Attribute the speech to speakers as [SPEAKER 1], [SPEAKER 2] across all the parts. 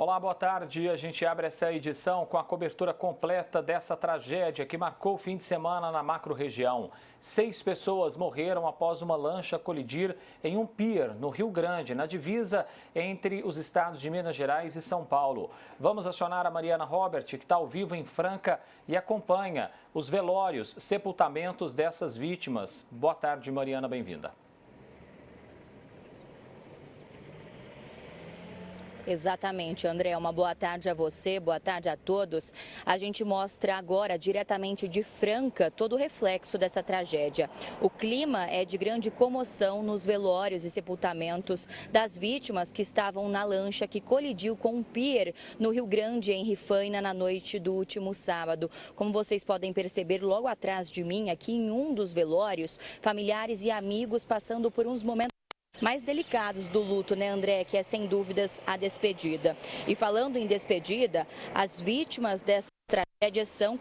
[SPEAKER 1] Olá, boa tarde. A gente abre essa edição com a cobertura completa dessa tragédia que marcou o fim de semana na macro-região. 6 pessoas morreram após uma lancha colidir em um pier no Rio Grande, na divisa entre os estados de Minas Gerais e São Paulo. Vamos acionar a Mariana Robert, que está ao vivo em Franca e acompanha os velórios, sepultamentos dessas vítimas. Boa tarde, Mariana, bem-vinda.
[SPEAKER 2] Exatamente, André. Uma boa tarde a você, boa tarde a todos. A gente mostra agora, diretamente de Franca, todo o reflexo dessa tragédia. O clima é de grande comoção nos velórios e sepultamentos das vítimas que estavam na lancha que colidiu com um pier no Rio Grande, em Rifaina, na noite do último sábado. Como vocês podem perceber, logo atrás de mim, aqui em um dos velórios, familiares e amigos passando por uns momentos mais delicados do luto, né, André, que é sem dúvidas a despedida. E falando em despedida, as vítimas dessa tragédia são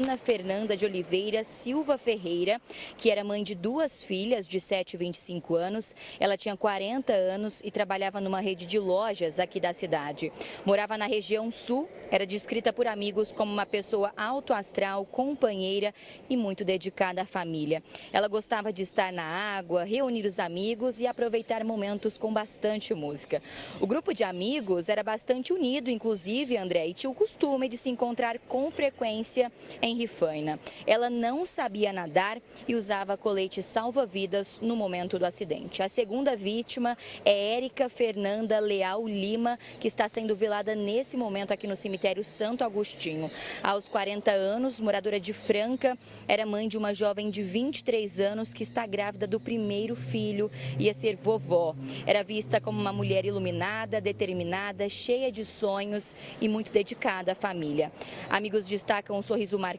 [SPEAKER 2] Ana Fernanda de Oliveira Silva Ferreira, que era mãe de 2 filhas de 7 e 25 anos. Ela tinha 40 anos e trabalhava numa rede de lojas aqui da cidade. Morava na região sul, era descrita por amigos como uma pessoa alto astral, companheira e muito dedicada à família. Ela gostava de estar na água, reunir os amigos e aproveitar momentos com bastante música. O grupo de amigos era bastante unido, inclusive, André, e tinha o costume de se encontrar com frequência em Rifaina. Ela não sabia nadar e usava colete salva-vidas no momento do acidente. A segunda vítima é Érica Fernanda Leal Lima, que está sendo velada nesse momento aqui no cemitério Santo Agostinho. Aos 40 anos, moradora de Franca, era mãe de uma jovem de 23 anos que está grávida do primeiro filho, ia ser vovó. Era vista como uma mulher iluminada, determinada, cheia de sonhos e muito dedicada à família. Amigos destacam um sorriso marcante,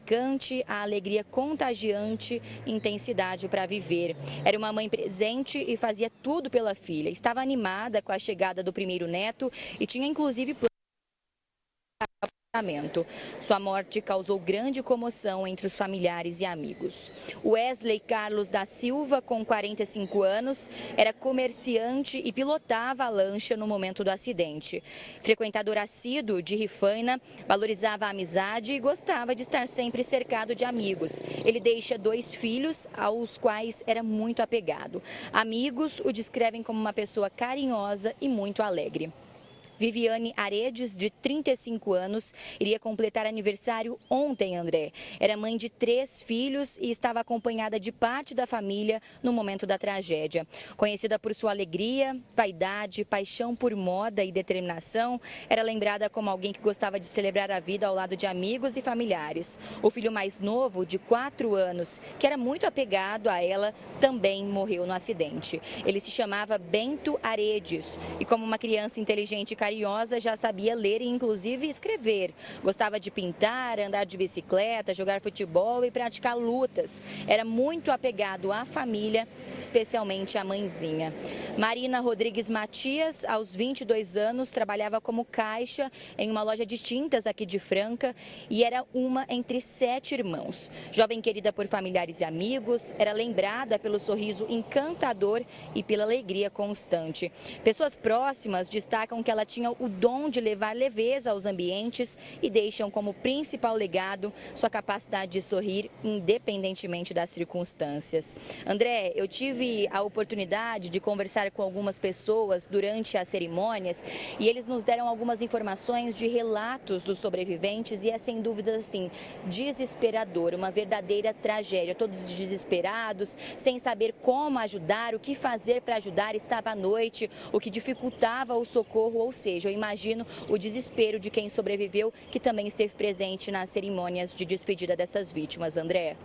[SPEAKER 2] a alegria contagiante, intensidade para viver. Era uma mãe presente e fazia tudo pela filha. Estava animada com a chegada do primeiro neto e tinha inclusive planejamento. Sua morte causou grande comoção entre os familiares e amigos. Wesley Carlos da Silva, com 45 anos, era comerciante e pilotava a lancha no momento do acidente. Frequentador assíduo de Rifaina, valorizava a amizade e gostava de estar sempre cercado de amigos. Ele deixa 2 filhos, aos quais era muito apegado. Amigos o descrevem como uma pessoa carinhosa e muito alegre. Viviane Aredes, de 35 anos, iria completar aniversário ontem, André. Era mãe de 3 filhos e estava acompanhada de parte da família no momento da tragédia. Conhecida por sua alegria, vaidade, paixão por moda e determinação, era lembrada como alguém que gostava de celebrar a vida ao lado de amigos e familiares. O filho mais novo, de 4 anos, que era muito apegado a ela, também morreu no acidente. Ele se chamava Bento Aredes e, como uma criança inteligente e carinhosa, já sabia ler e inclusive escrever. Gostava de pintar, andar de bicicleta, jogar futebol e praticar lutas. Era muito apegado à família, especialmente à mãezinha. Marina Rodrigues Matias, aos 22 anos, trabalhava como caixa em uma loja de tintas aqui de Franca e era uma entre 7 irmãos. Jovem querida por familiares e amigos, era lembrada pelo sorriso encantador e pela alegria constante. Pessoas próximas destacam que ela tinha o dom de levar leveza aos ambientes e deixam como principal legado sua capacidade de sorrir independentemente das circunstâncias. André, eu tive a oportunidade de conversar com algumas pessoas durante as cerimônias e eles nos deram algumas informações de relatos dos sobreviventes e é sem dúvida assim, desesperador, uma verdadeira tragédia. Todos desesperados, sem saber como ajudar, o que fazer para ajudar, estava à noite, o que dificultava o socorro, ou seja, eu imagino o desespero de quem sobreviveu, que também esteve presente nas cerimônias de despedida dessas vítimas, André.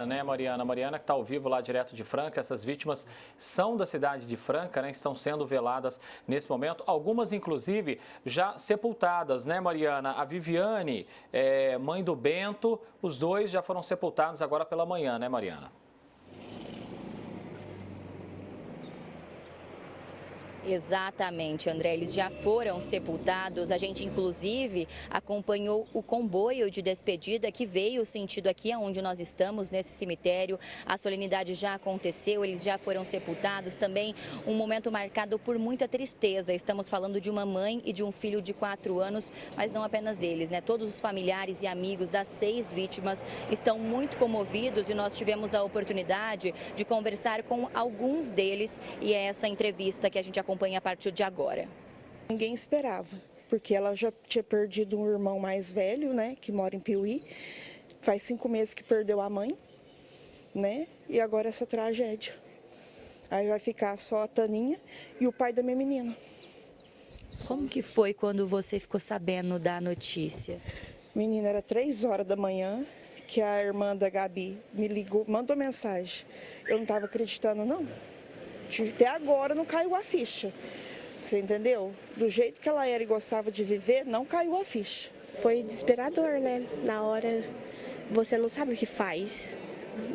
[SPEAKER 1] Né, Mariana? Mariana que está ao vivo lá direto de Franca. Essas vítimas são da cidade de Franca, né? Estão sendo veladas nesse momento. Algumas, inclusive, já sepultadas, né, Mariana? A Viviane, mãe do Bento, os 2 já foram sepultados agora pela manhã, né, Mariana?
[SPEAKER 2] Exatamente, André, eles já foram sepultados. A gente, inclusive, acompanhou o comboio de despedida que veio sentido aqui onde nós estamos, nesse cemitério. A solenidade já aconteceu, eles já foram sepultados. Também um momento marcado por muita tristeza. Estamos falando de uma mãe e de um filho de 4 anos, mas não apenas eles, né? Todos os familiares e amigos das 6 vítimas estão muito comovidos e nós tivemos a oportunidade de conversar com alguns deles e é essa entrevista que a gente acompanha a partir de agora.
[SPEAKER 3] Ninguém esperava, porque ela já tinha perdido um irmão mais velho, né, que mora em Piuí. Faz 5 meses que perdeu a mãe, né, e agora essa tragédia. Aí vai ficar só a Taninha e o pai da minha menina.
[SPEAKER 2] Como que foi quando você ficou sabendo da notícia?
[SPEAKER 3] Menina, era 3 horas da manhã que a irmã da Gabi me ligou, mandou mensagem. Eu não estava acreditando, não. Até agora não caiu a ficha, você entendeu? Do jeito que ela era e gostava de viver, não caiu a ficha.
[SPEAKER 4] Foi desesperador, né? Na hora você não sabe o que faz.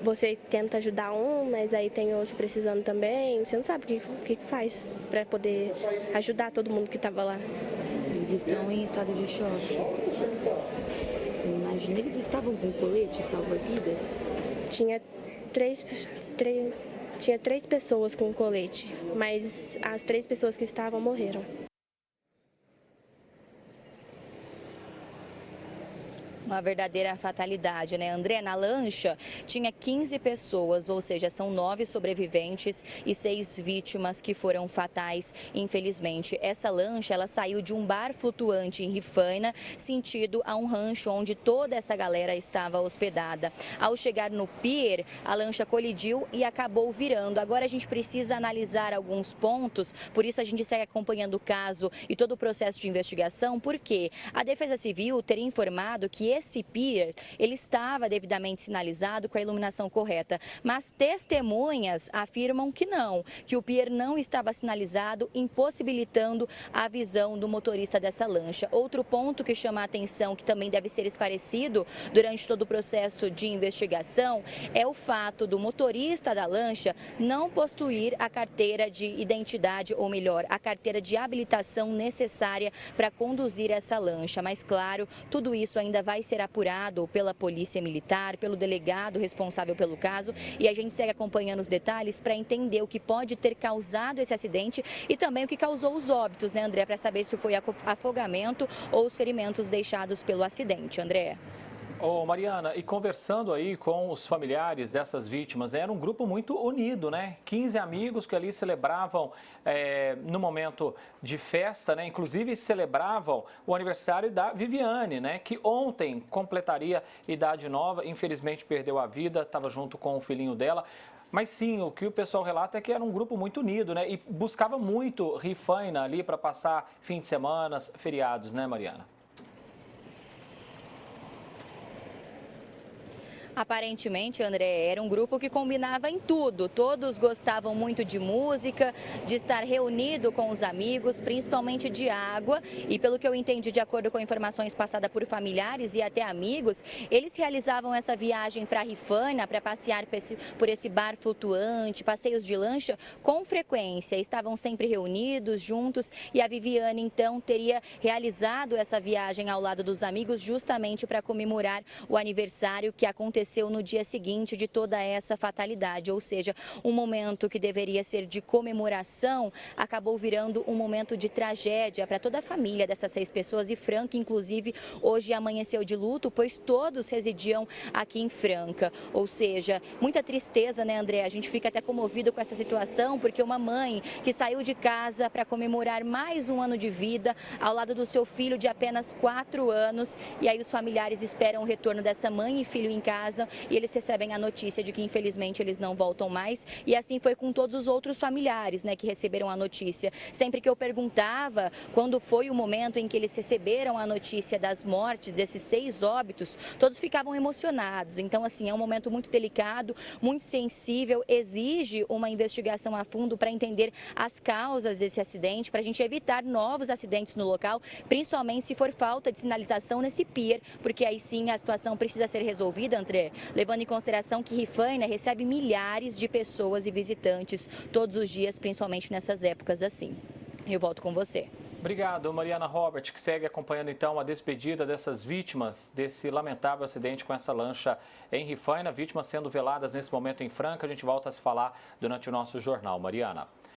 [SPEAKER 4] Você tenta ajudar um, mas aí tem outro precisando também. Você não sabe o que faz para poder ajudar todo mundo que estava lá.
[SPEAKER 2] Eles estão em estado de choque. Imagina, eles estavam com colete salva-vidas?
[SPEAKER 4] Tinha três pessoas com colete, mas as 3 pessoas que estavam morreram.
[SPEAKER 2] Uma verdadeira fatalidade, né, André? Na lancha tinha 15 pessoas, ou seja, são 9 sobreviventes e 6 vítimas que foram fatais, infelizmente. Essa lancha, ela saiu de um bar flutuante em Rifaina, sentido a um rancho onde toda essa galera estava hospedada. Ao chegar no pier, a lancha colidiu e acabou virando. Agora a gente precisa analisar alguns pontos, por isso a gente segue acompanhando o caso e todo o processo de investigação, porque a Defesa Civil teria informado que esse pier, ele estava devidamente sinalizado com a iluminação correta, mas testemunhas afirmam que não, que o pier não estava sinalizado, impossibilitando a visão do motorista dessa lancha. Outro ponto que chama a atenção, que também deve ser esclarecido durante todo o processo de investigação, é o fato do motorista da lancha não possuir a carteira de identidade, ou melhor, a carteira de habilitação necessária para conduzir essa lancha. Mas, claro, tudo isso ainda vai ser apurado pela Polícia Militar, pelo delegado responsável pelo caso, e a gente segue acompanhando os detalhes para entender o que pode ter causado esse acidente e também o que causou os óbitos, né, André, para saber se foi afogamento ou os ferimentos deixados pelo acidente, André.
[SPEAKER 1] Ô Mariana, e conversando aí com os familiares dessas vítimas, né, era um grupo muito unido, né? 15 amigos que ali celebravam no momento de festa, né? Inclusive celebravam o aniversário da Viviane, né? Que ontem completaria idade nova, infelizmente perdeu a vida, estava junto com o filhinho dela. Mas sim, o que o pessoal relata é que era um grupo muito unido, né? E buscava muito Rifaina ali para passar fim de semana, feriados, né, Mariana?
[SPEAKER 2] Aparentemente, André, era um grupo que combinava em tudo. Todos gostavam muito de música, de estar reunido com os amigos, principalmente de água. E pelo que eu entendi, de acordo com informações passadas por familiares e até amigos, eles realizavam essa viagem para Rifaina, para passear por esse bar flutuante, passeios de lancha, com frequência. Estavam sempre reunidos, juntos, e a Viviane, então, teria realizado essa viagem ao lado dos amigos justamente para comemorar o aniversário que aconteceu no dia seguinte de toda essa fatalidade, ou seja, um momento que deveria ser de comemoração acabou virando um momento de tragédia para toda a família dessas 6 pessoas e Franca, inclusive, hoje amanheceu de luto, pois todos residiam aqui em Franca, ou seja, muita tristeza, né, André? A gente fica até comovido com essa situação, porque uma mãe que saiu de casa para comemorar mais um ano de vida ao lado do seu filho de apenas 4 anos, e aí os familiares esperam o retorno dessa mãe e filho em casa, e eles recebem a notícia de que infelizmente eles não voltam mais, e assim foi com todos os outros familiares, né, que receberam a notícia. Sempre que eu perguntava quando foi o momento em que eles receberam a notícia das mortes desses 6 óbitos, todos ficavam emocionados. Então, assim, é um momento muito delicado, muito sensível, exige uma investigação a fundo para entender as causas desse acidente, para a gente evitar novos acidentes no local, principalmente se for falta de sinalização nesse pier, porque aí sim a situação precisa ser resolvida, André, levando em consideração que Rifaina recebe milhares de pessoas e visitantes todos os dias, principalmente nessas épocas assim. Eu volto com você.
[SPEAKER 1] Obrigado, Mariana Robert, que segue acompanhando então a despedida dessas vítimas desse lamentável acidente com essa lancha em Rifaina. Vítimas sendo veladas nesse momento em Franca. A gente volta a se falar durante o nosso jornal. Mariana.